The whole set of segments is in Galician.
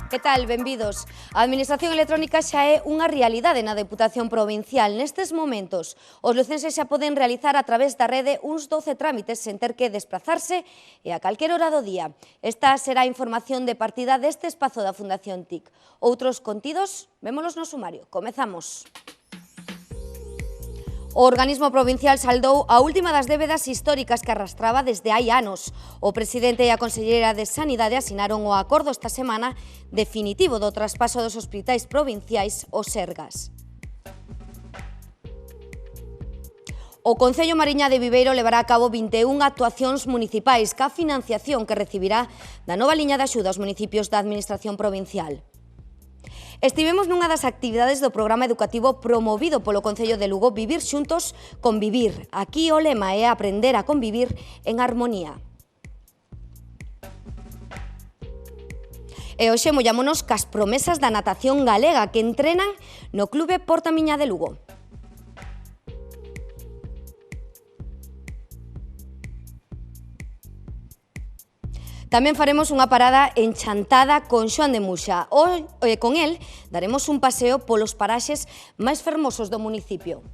Que tal? Benvidos. A Administración Electrónica xa é unha realidade na Deputación Provincial. Nestes momentos, os lucenses xa poden realizar a través da rede uns 12 trámites sen ter que desplazarse e a calquer hora do día. Esta será a información de partida deste espazo da Fundación TIC. Outros contidos, vémolos no sumario. Comezamos. O organismo provincial saldou a última das débedas históricas que arrastraba desde hai anos. O presidente e a conselleira de Sanidade asinaron o acordo esta semana definitivo do traspaso dos hospitais provinciais aos Sergas. O Concello Mariña de Viveiro levará a cabo 21 actuacións municipais ca financiación que recibirá da nova liña de axuda aos municipios da Administración Provincial. Estivemos nunha das actividades do programa educativo promovido polo Concello de Lugo Vivir Xuntos, Convivir. Aquí o lema é aprender a convivir en armonía. E hoxe mollámonos cas promesas da natación galega que entrenan no Clube Portamiña de Lugo. Tamén faremos unha parada en Chantada con Xoán de Muxa. Con el daremos un paseo polos paraxes máis fermosos do municipio.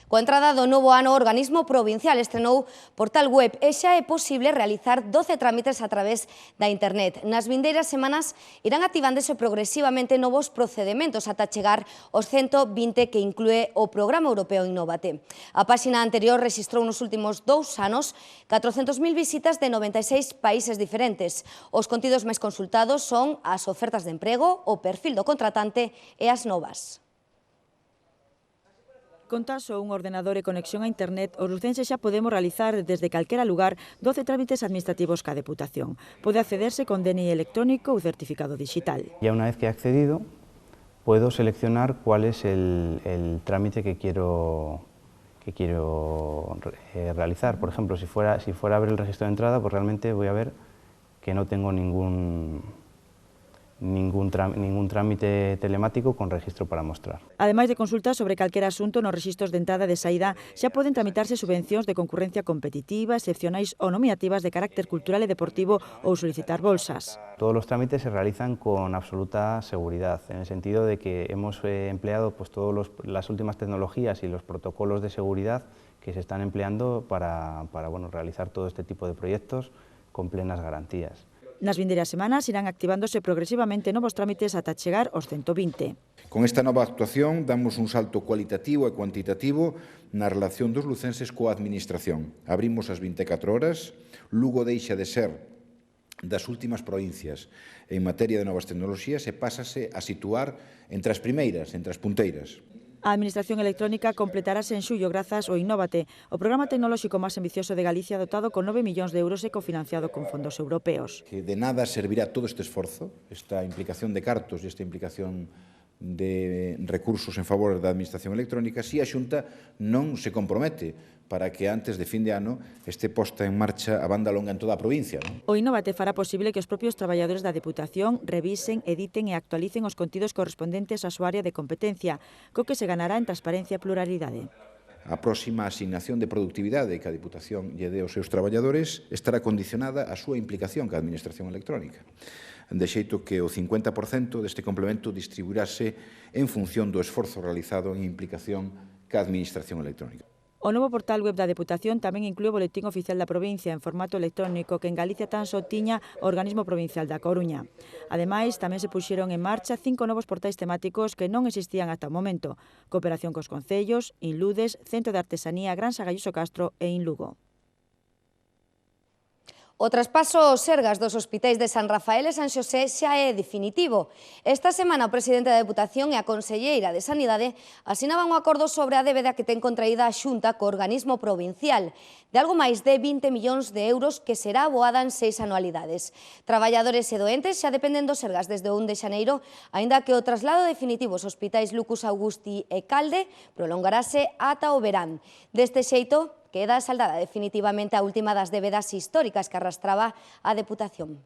Coa entrada do novo ano, o organismo provincial estrenou portal web e xa é posible realizar 12 trámites a través da internet. Nas vindeiras semanas irán activándose progresivamente novos procedementos ata chegar aos 120 que inclúe o Programa Europeo Innovate. A páxina anterior rexistrou nos últimos 2 anos 400.000 visitas de 96 países diferentes. Os contidos máis consultados son as ofertas de emprego, o perfil do contratante e as novas. Con tan só un ordenador e conexión a internet, os lucenses xa podemos realizar desde calquera lugar 12 trámites administrativos ca Deputación. Pode accederse con DNI electrónico ou certificado digital. Ya una vez que he accedido, puedo seleccionar cuál es el trámite que quiero realizar. Por ejemplo, si fuera a ver el registro de entrada, pues realmente voy a ver que no tengo ningún trámite telemático con registro para mostrar. Ademais de consultas sobre calquera asunto nos registros de entrada e de saída, xa poden tramitarse subvencións de concurrencia competitiva, excepcionais ou nominativas de carácter cultural e deportivo ou solicitar bolsas. Todos los trámites se realizan con absoluta seguridad, en el sentido de que hemos empleado pues, todas las últimas tecnologías y los protocolos de seguridad que se están empleando para realizar todo este tipo de proyectos con plenas garantías. Nas vindeiras semanas irán activándose progresivamente novos trámites ata chegar aos 120. Con esta nova actuación damos un salto cualitativo e cuantitativo na relación dos lucenses coa Administración. Abrimos as 24 horas, Lugo deixa de ser das últimas provincias en materia de novas tecnoloxías e pásase a situar entre as primeiras, entre as punteiras. A Administración Electrónica completarase en xullo grazas ao Innovate, o programa tecnolóxico máis ambicioso de Galicia dotado con 9 millóns de euros e cofinanciado con fondos europeos. Que de nada servirá todo este esforzo, esta implicación de cartos e esta implicación de recursos en favor da Administración Electrónica, si a Xunta non se compromete para que antes de fin de ano este posta en marcha a banda longa en toda a provincia. O Innovate fará posible que os propios traballadores da Deputación revisen, editen e actualicen os contidos correspondentes á súa área de competencia, co que se ganará en transparencia e pluralidade. A próxima asignación de productividade que a Deputación lle dé aos seus traballadores estará condicionada á súa implicación ca Administración Electrónica, de xeito que o 50% deste complemento distribuirase en función do esforzo realizado en implicación ca Administración Electrónica. O novo portal web da Deputación tamén inclúe o boletín oficial da provincia en formato electrónico que en Galicia tan só tiña o organismo provincial da Coruña. Ademais, tamén se puxeron en marcha 5 novos portais temáticos que non existían ata o momento: Cooperación cos concellos, Inludes, Centro de Artesanía Gran Sagalloso Castro e Inlugo. O traspaso aos Sergas dos hospitais de San Rafael e San Xosé xa é definitivo. Esta semana o presidente da Deputación e a conselleira de Sanidade asinaban un acordo sobre a débeda que ten contraída a Xunta co organismo provincial, de algo máis de 20 millóns de euros que será aboada en 6 anualidades. Traballadores e doentes xa dependen dos Sergas desde o 1 de xaneiro, aínda que o traslado definitivo aos hospitais Lucus Augusti e Calde prolongarase ata o verán. Deste xeito, queda saldada definitivamente a última das débedas históricas que arrastraba a Deputación.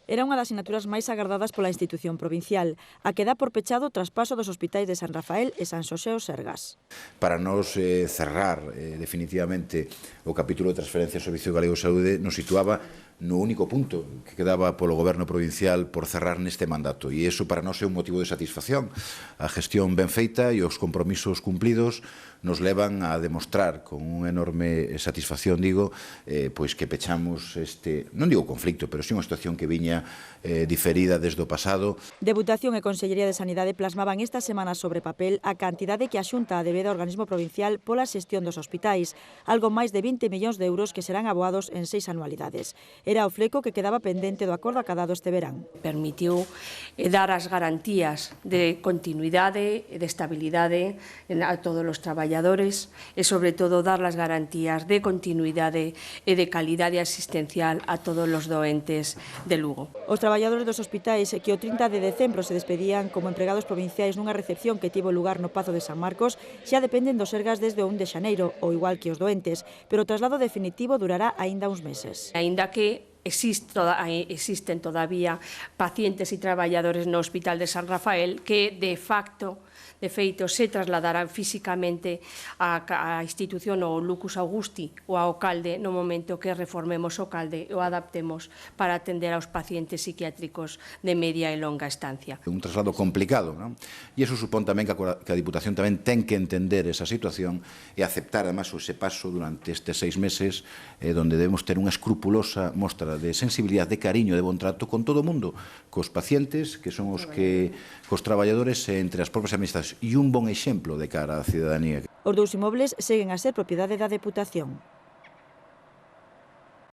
Era unha das asignaturas máis agardadas pola institución provincial, a que dá por pechado o traspaso dos hospitais de San Rafael e San Xosé o Sergas. Para nos cerrar definitivamente o capítulo de transferencia ao Servicio Galego de Saúde nos situaba no único punto que quedaba polo Goberno provincial por cerrar neste mandato, e iso para nós é un motivo de satisfacción. A gestión ben feita e os compromisos cumplidos nos levan a demostrar con unha enorme satisfacción, pois que pechamos este, non digo conflicto, pero sí unha situación que viña diferida desde o pasado. Deputación e Consellería de Sanidade plasmaban esta semana sobre papel a cantidade que a Xunta debeda ao organismo provincial pola xestión dos hospitais, algo máis de 20 millóns de euros que serán aboados en 6 anualidades. Era o fleco que quedaba pendente do acordo acadado este verán. Permitiu dar as garantías de continuidade e de estabilidade a todos os traballadores e, sobre todo, dar as garantías de continuidade e de calidade asistencial a todos os doentes de Lugo. Os traballadores dos hospitais que o 30 de decembro se despedían como empregados provinciais nunha recepción que tivo lugar no Pazo de San Marcos xa dependen dos Sergas desde o 1 de xaneiro, ou igual que os doentes, pero o traslado definitivo durará aínda uns meses. Aínda que existen todavía pacientes e traballadores no Hospital de San Rafael que, de feito, se trasladarán físicamente á institución ou Lucus Augusti ou ao Calde no momento que reformemos o Calde e o adaptemos para atender aos pacientes psiquiátricos de media e longa estancia. Un traslado complicado, non? E iso supón tamén que a Diputación tamén ten que entender esa situación e aceptar, además, ese paso durante estes 6 meses donde debemos ter unha escrupulosa mostra de sensibilidade, de cariño, de bon trato con todo o mundo, cos pacientes, que son os cos traballadores entre as propias administracións, e un bon exemplo de cara á cidadanía. Os dous inmobles seguen a ser propiedade da Deputación.